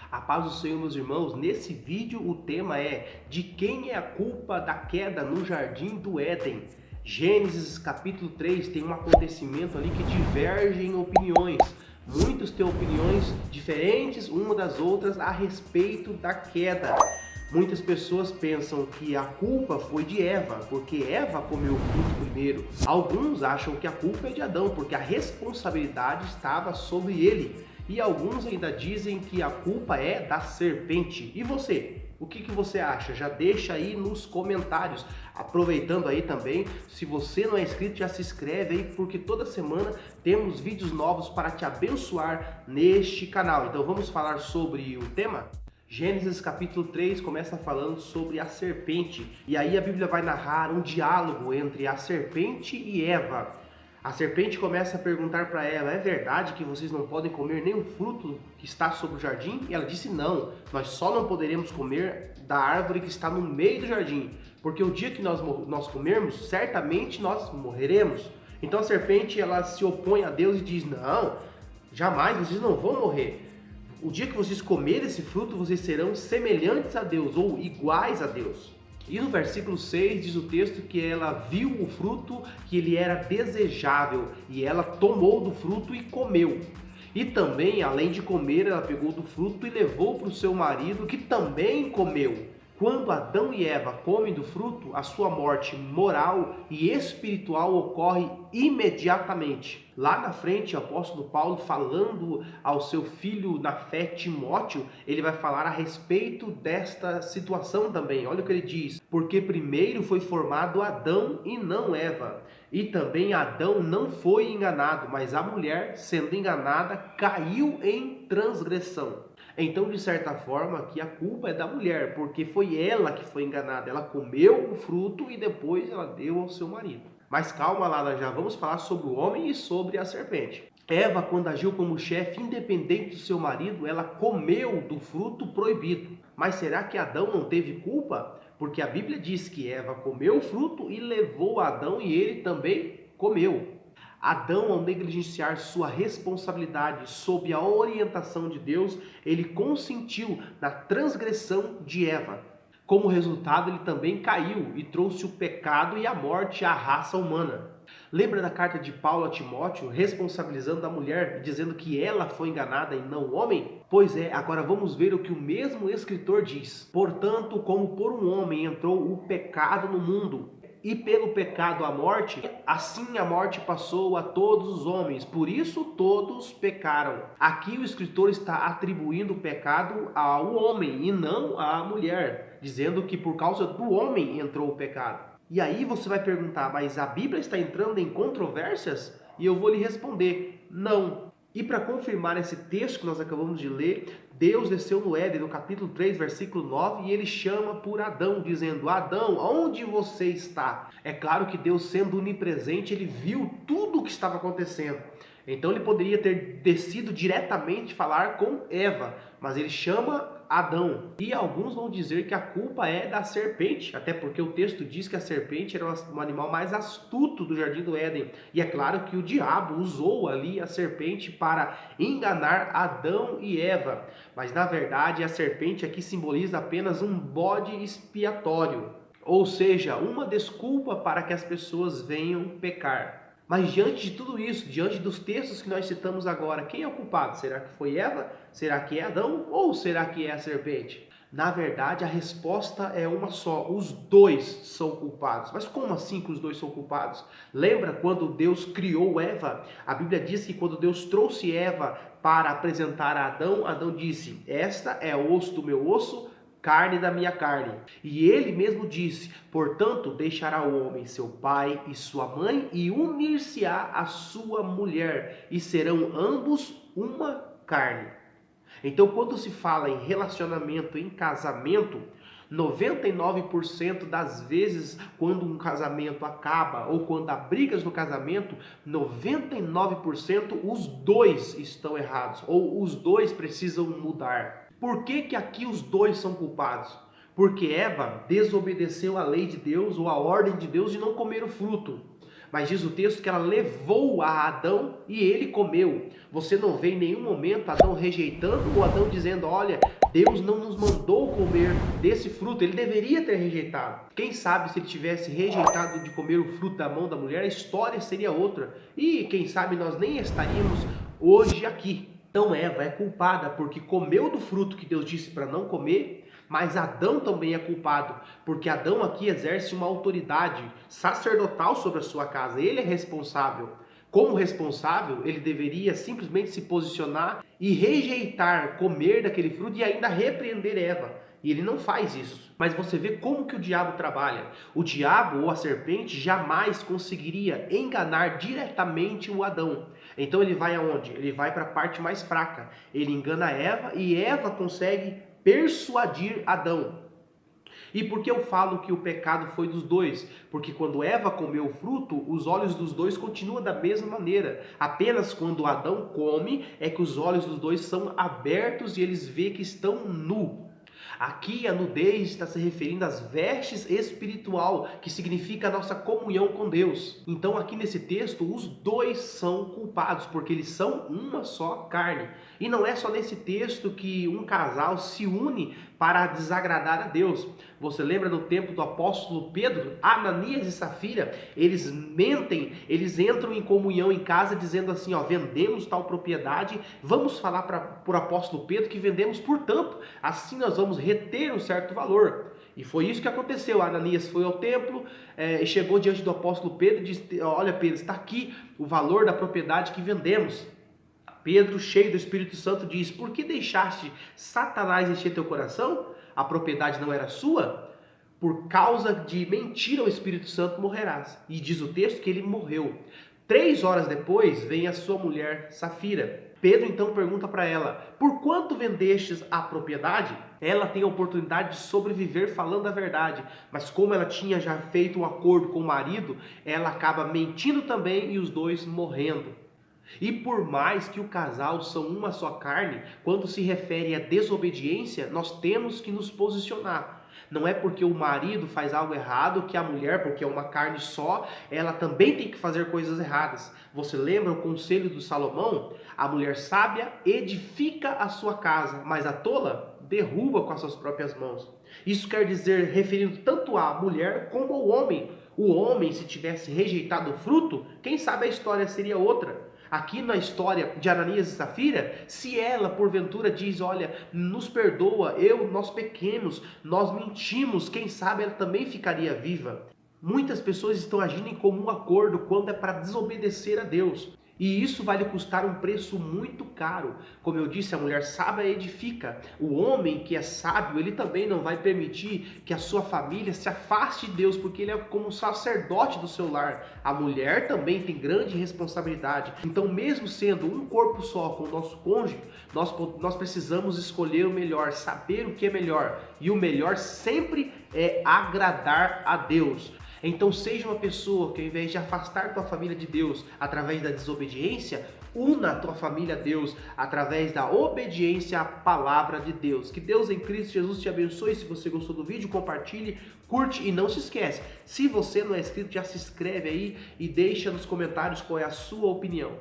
A paz do Senhor, meus irmãos. Nesse vídeo o tema é: de quem é a culpa da queda no jardim do Éden? Gênesis capítulo 3 tem um acontecimento ali que diverge em opiniões. Muitos têm opiniões diferentes uma das outras a respeito da queda. Muitas pessoas pensam que a culpa foi de Eva, porque Eva comeu o fruto primeiro. Alguns acham que a culpa é de Adão, porque a responsabilidade estava sobre ele. E alguns ainda dizem que a culpa é da serpente. E você? O que você acha? Já deixa aí nos comentários. Aproveitando aí também, se você não é inscrito, já se inscreve aí, porque toda semana temos vídeos novos para te abençoar neste canal. Então vamos falar sobre o tema? Gênesis capítulo 3 começa falando sobre a serpente. E aí a Bíblia vai narrar um diálogo entre a serpente e Eva. A serpente começa a perguntar para ela: é verdade que vocês não podem comer nenhum fruto que está sobre o jardim? E ela disse: não, nós só não poderemos comer da árvore que está no meio do jardim, porque o dia que nós comermos, certamente nós morreremos. Então a serpente ela se opõe a Deus e diz: não, jamais, vocês não vão morrer. O dia que vocês comerem esse fruto, vocês serão semelhantes a Deus ou iguais a Deus. E no versículo 6 diz o texto que ela viu o fruto, que ele era desejável, e ela tomou do fruto e comeu. E também, além de comer, ela pegou do fruto e levou para o seu marido, que também comeu. Quando Adão e Eva comem do fruto, a sua morte moral e espiritual ocorre imediatamente. Lá na frente, o apóstolo Paulo, falando ao seu filho na fé Timóteo, ele vai falar a respeito desta situação também. Olha o que ele diz: porque primeiro foi formado Adão e não Eva. E também Adão não foi enganado, mas a mulher, sendo enganada, caiu em transgressão. Então, de certa forma, aqui a culpa é da mulher, porque foi ela que foi enganada. Ela comeu o fruto e depois ela deu ao seu marido. Mas calma lá, nós já vamos falar sobre o homem e sobre a serpente. Eva, quando agiu como chefe, independente do seu marido, ela comeu do fruto proibido. Mas será que Adão não teve culpa? Porque a Bíblia diz que Eva comeu o fruto e levou a Adão e ele também comeu. Adão, ao negligenciar sua responsabilidade sob a orientação de Deus, ele consentiu na transgressão de Eva. Como resultado, ele também caiu e trouxe o pecado e a morte à raça humana. Lembra da carta de Paulo a Timóteo, responsabilizando a mulher, dizendo que ela foi enganada e não o homem? Pois é, agora vamos ver o que o mesmo escritor diz. Portanto, como por um homem entrou o pecado no mundo, e pelo pecado a morte, assim a morte passou a todos os homens, por isso todos pecaram. Aqui o escritor está atribuindo o pecado ao homem e não à mulher, dizendo que por causa do homem entrou o pecado. E aí você vai perguntar: mas a Bíblia está entrando em controvérsias? E eu vou lhe responder: não. E para confirmar esse texto que nós acabamos de ler, Deus desceu no Éden, no capítulo 3, versículo 9, e ele chama por Adão, dizendo: Adão, onde você está? É claro que Deus, sendo onipresente, ele viu tudo o que estava acontecendo. Então ele poderia ter descido diretamente falar com Eva, mas ele chama Adão. E alguns vão dizer que a culpa é da serpente, até porque o texto diz que a serpente era o animal mais astuto do jardim do Éden. E é claro que o diabo usou ali a serpente para enganar Adão e Eva. Mas na verdade a serpente aqui simboliza apenas um bode expiatório, ou seja, uma desculpa para que as pessoas venham pecar. Mas diante de tudo isso, diante dos textos que nós citamos agora, quem é o culpado? Será que foi Eva? Será que é Adão? Ou será que é a serpente? Na verdade, a resposta é uma só: os dois são culpados. Mas como assim que os dois são culpados? Lembra quando Deus criou Eva? A Bíblia diz que quando Deus trouxe Eva para apresentar a Adão, Adão disse: esta é osso do meu osso, carne da minha carne. E ele mesmo disse: portanto, deixará o homem seu pai e sua mãe e unir-se-á à sua mulher, e serão ambos uma carne. Então, quando se fala em relacionamento, em casamento, 99% das vezes, quando um casamento acaba ou quando há brigas no casamento, 99% os dois estão errados ou os dois precisam mudar. Por que aqui os dois são culpados? Porque Eva desobedeceu à lei de Deus ou à ordem de Deus de não comer o fruto. mas diz o texto que ela levou a Adão e ele comeu. Você não vê em nenhum momento Adão rejeitando ou Adão dizendo, olha, Deus não nos mandou comer desse fruto, ele deveria ter rejeitado. Quem sabe se ele tivesse rejeitado de comer o fruto da mão da mulher, a história seria outra. E quem sabe nós nem estaríamos hoje aqui. Então Eva é culpada porque comeu do fruto que Deus disse para não comer, mas Adão também é culpado, porque Adão aqui exerce uma autoridade sacerdotal sobre a sua casa, ele é responsável. Como responsável, ele deveria simplesmente se posicionar e rejeitar comer daquele fruto e ainda repreender Eva. E ele não faz isso. Mas você vê como que o diabo trabalha. O diabo ou a serpente jamais conseguiria enganar diretamente o Adão. Então ele vai aonde? Ele vai para a parte mais fraca. Ele engana Eva e Eva consegue persuadir Adão. E por que eu falo que o pecado foi dos dois? Porque quando Eva comeu o fruto, os olhos dos dois continuam da mesma maneira. Apenas quando Adão come é que os olhos dos dois são abertos e eles veem que estão nus. Aqui a nudez está se referindo às vestes espiritual, que significa a nossa comunhão com Deus. Então aqui nesse texto os dois são culpados, porque eles são uma só carne. E não é só nesse texto que um casal se une para desagradar a Deus. Você lembra no tempo do apóstolo Pedro, Ananias e Safira, eles mentem, eles entram em comunhão em casa dizendo assim, ó, vendemos tal propriedade, vamos falar para o apóstolo Pedro que vendemos por tanto, assim nós vamos reter um certo valor. E foi isso que aconteceu. Ananias foi ao templo e chegou diante do apóstolo Pedro e disse, olha Pedro, está aqui o valor da propriedade que vendemos. Pedro, cheio do Espírito Santo, diz, por que deixaste Satanás encher teu coração? A propriedade não era sua? Por causa de mentira ao Espírito Santo morrerás. E diz o texto que ele morreu. 3 horas depois vem a sua mulher Safira. Pedro então pergunta para ela, por quanto vendestes a propriedade? Ela tem a oportunidade de sobreviver falando a verdade, mas como ela tinha já feito um acordo com o marido, ela acaba mentindo também e os dois morrendo. E por mais que o casal são uma só carne, quando se refere à desobediência, nós temos que nos posicionar. Não é porque o marido faz algo errado que a mulher, porque é uma carne só, ela também tem que fazer coisas erradas. Você lembra o conselho do Salomão? A mulher sábia edifica a sua casa, mas a tola derruba com as suas próprias mãos. Isso quer dizer, referindo tanto à mulher como ao homem. O homem, se tivesse rejeitado o fruto, quem sabe a história seria outra. Aqui na história de Ananias e Safira, se ela porventura diz, olha, nos perdoa, nós pequenos, nós mentimos, quem sabe ela também ficaria viva. Muitas pessoas estão agindo em comum acordo quando é para desobedecer a Deus. E isso vai lhe custar um preço muito caro. Como eu disse, a mulher sábia edifica. O homem que é sábio, ele também não vai permitir que a sua família se afaste de Deus, porque ele é como sacerdote do seu lar. A mulher também tem grande responsabilidade. Então, mesmo sendo um corpo só com o nosso cônjuge, nós precisamos escolher o melhor, saber o que é melhor. E o melhor sempre é agradar a Deus. Então seja uma pessoa que ao invés de afastar tua família de Deus através da desobediência, una a tua família a Deus através da obediência à palavra de Deus. Que Deus em Cristo Jesus te abençoe. Se você gostou do vídeo, compartilhe, curte e não se esquece. Se você não é inscrito, já se inscreve aí e deixa nos comentários qual é a sua opinião.